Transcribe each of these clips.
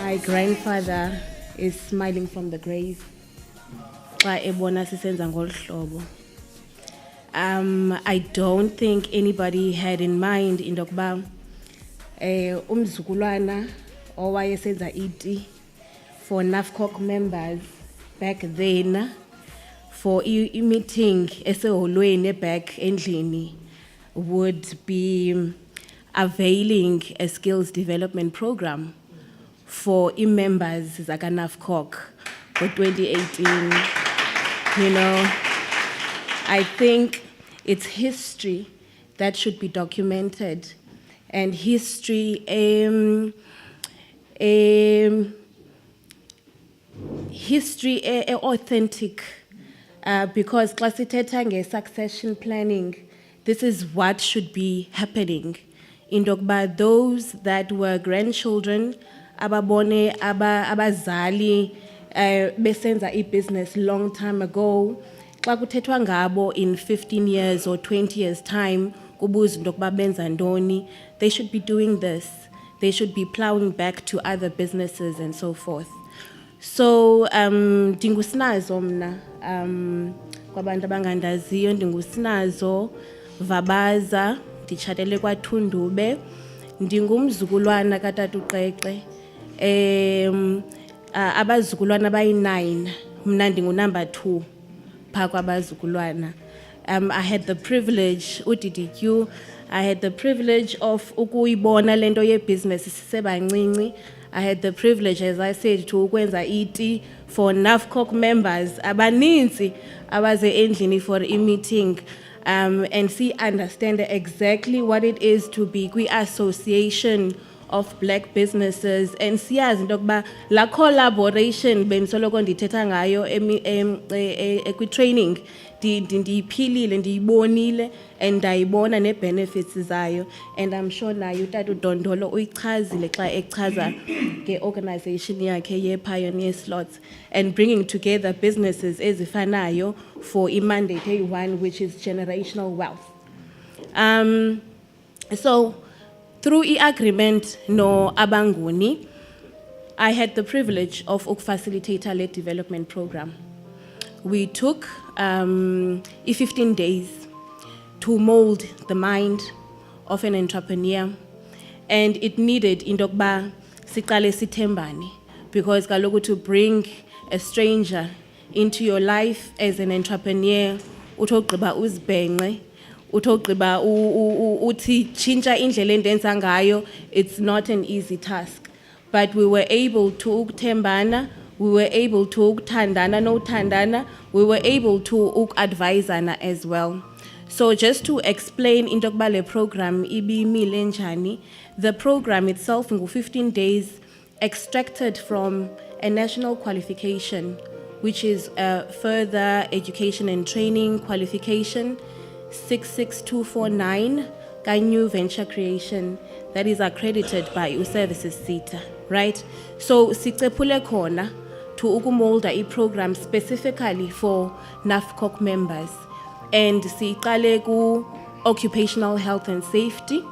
My grandfather is smiling from the grave. I don't think anybody had in mind in Dokba umzukulwana owayesenza iti for NAFCOC members back then for a meeting eseholweni back endlini would be availing a skills development program for members zaka NAFCOC for 2018. You know, I think it's history that should be documented, and history authentic, because classiteta succession planning, this is what should be happening. In Dokba, those that were grandchildren, ababone, abazali, besenza business long time ago, kwakuthethwa ngabo in 15 years or 20 years time, kubuza Dokba benza ndoni, they should be doing this. They should be plowing back to other businesses and so forth. So, ndingusinazo mna, kwabantu abangandaziyo, ndingusinazo, vabaza, ndichatele kwa Thundube, ndingumzukulwana katatu Qeqe, abazukulwana bayi-9, mna ndingu number 2, phakwa abazukulwana. I had the privilege, UDDQ, I had the privilege of ukuyibona lento ye business sisebancinci. I had the privilege, as I said, to ukwenza iti for NAFCOC members, abaninzi abaze endlini for a meeting, and see, understand exactly what it is to be kwi-association of black businesses, and siyazi into yokuba la collaboration bendisoloko ndithetha ngayo kwi-training ndiyiphilile, ndiyibonile, and ndayibona ne-benefits zayo, and I'm sure nayo uTata uDondolo uyichazile xa echaza nge-organization yakhe ye-Pioneer Slots, and bringing together businesses ezifanayo for i-mandate eyi-1, which is generational wealth. So, through i-agreement no Abanguni, I had the privilege of facilitator-led development program. We took 15 days to mold the mind of an entrepreneur, and it needed indokba siqale sithembane, because kaloku to bring a stranger into your life as an entrepreneur, utogqiba uzibhenqe, utogqiba uthi tshintsha indlela endenza ngayo, it's not an easy task. But we were able to ukuthembana, we were able to ukuthandana no thandana, we were able to advisana as well. So just to explain into le program ibimile njani, the program itself in 15 days extracted from a national qualification, which is a further education and training qualification 66249, new venture creation, that is accredited by U-Services SETA, right? So sicepule khona to ukumolda i-program specifically for NAFCOC members, and siqale ku occupational health and safety.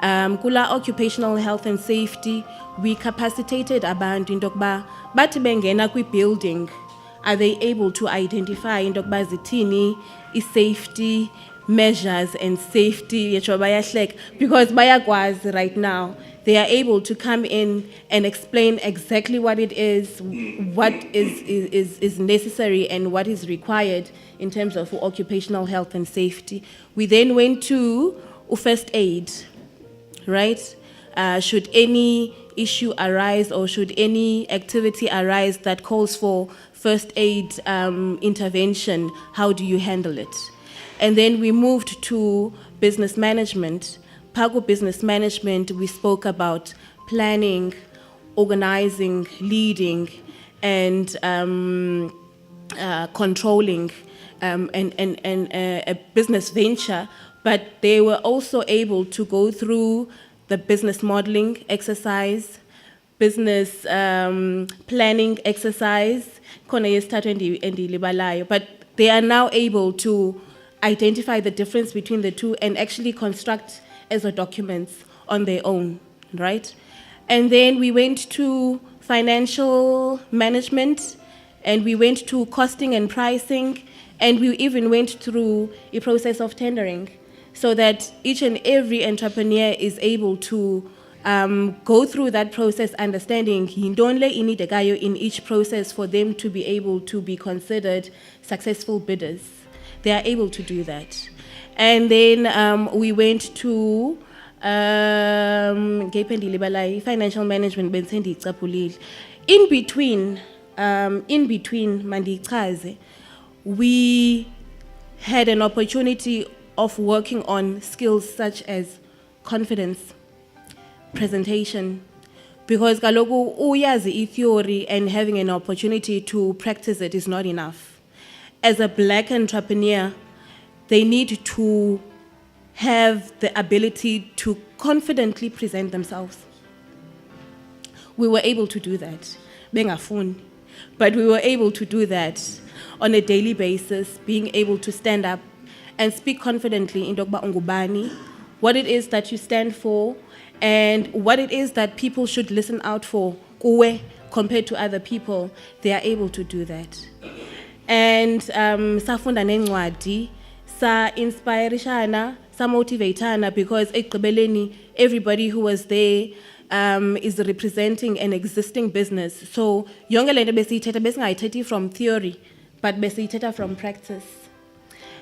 Kula occupational health and safety, we capacitated abantu into yokuba bathi bengena kwi-building, are they able to identify into yokuba zithini i-safety measures and safety, because bayakwazi right now. They are able to come in and explain exactly what it is, what is necessary and what is required in terms of occupational health and safety. We then went to first aid, right? Should any issue arise or should any activity arise that calls for first aid intervention, how do you handle it? And then we moved to business management. Pago business management, we spoke about planning, organizing, leading, and controlling a business venture. But they were also able to go through the business modeling exercise, business planning exercise, but they are now able to identify the difference between the two and actually construct as a documents on their own, right? And then we went to financial management, and we went to costing and pricing, and we even went through a process of tendering so that each and every entrepreneur is able to go through that process, understanding yintoni inidekayo in each process for them to be able to be considered successful bidders. They are able to do that. And then we went to financial management. In between, mandichaze, we had an opportunity of working on skills such as confidence, presentation, because kaloku uyazi theory and having an opportunity to practice it is not enough. As a black entrepreneur, they need to have the ability to confidently present themselves. We were able to do that. But we were able to do that on a daily basis, being able to stand up and speak confidently in Dogba Ungubani, what it is that you stand for, and what it is that people should listen out for compared to other people. They are able to do that. And safunda nencwadi, sa inspireshana, sa motivatana, because everybody who was there is representing an existing business. So yonke lento besiyithetha besingayithetha from theory, but besiyithetha from practice.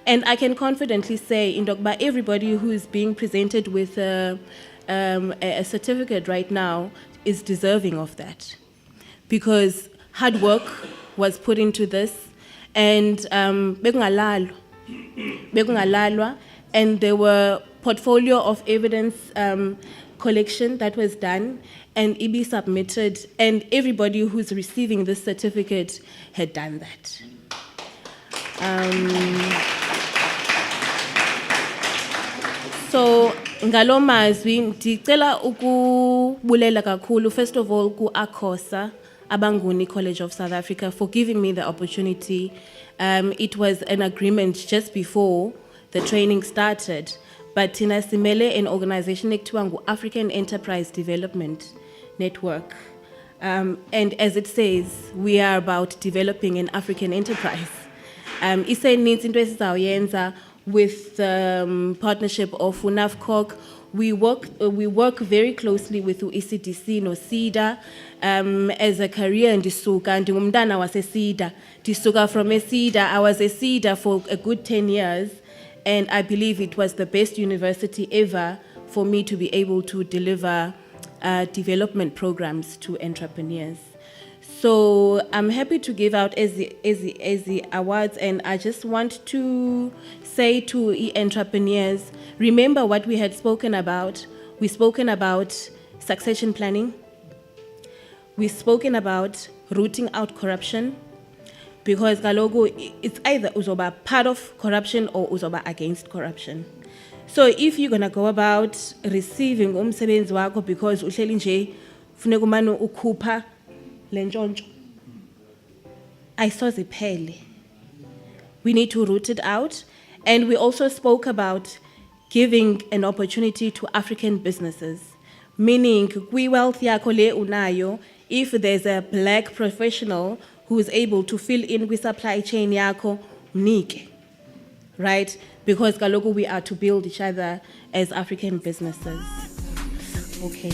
And I can confidently say in Dogba, everybody who is being presented with a certificate right now is deserving of that, because hard work was put into this, and bekungalalwa, and there were portfolio of evidence collection that was done and be submitted, and everybody who's receiving this certificate had done that. So ngalo mazwi ndicela ukubulela kakhulu first of all ku ACOSA, Abanguni College of South Africa, for giving me the opportunity. It was an agreement just before the training started, but thina simele an organization ekuthiwa ngu-African Enterprise Development Network. And as it says, we are about developing an African enterprise. Iseninzi into esizawuyenza with the partnership of NAFCOC. We work very closely with ECDC no SEDA as a career ndisuka ndingumntana wase-SEDA. Ndisuka from SEDA. I was a SEDA for a good 10 years, and I believe it was the best university ever for me to be able to deliver development programs to entrepreneurs. So I'm happy to give out as the awards, and I just want to say to entrepreneurs, remember what we had spoken about. We've spoken about succession planning. We've spoken about rooting out corruption, because kaloku it's either uzoba part of corruption or uzoba against corruption. So if you're gonna go about receiving umsebenzi wakho because uhleli nje funeka umane ukhupha lenjonjo, ayisoziphele. We need to root it out. And we also spoke about giving an opportunity to African businesses, meaning kwi-wealth yakho le unayo, if there's a black professional who is able to fill in with supply chain yakho, mnike, right? Because kaloku we are to build each other as African businesses. Okay,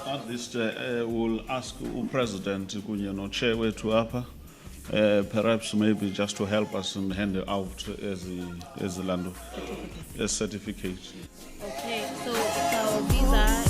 At least we'll ask the President, Chair wetu hapa, perhaps maybe just to help us and hand it out as a land of a certificate. Okay, so these are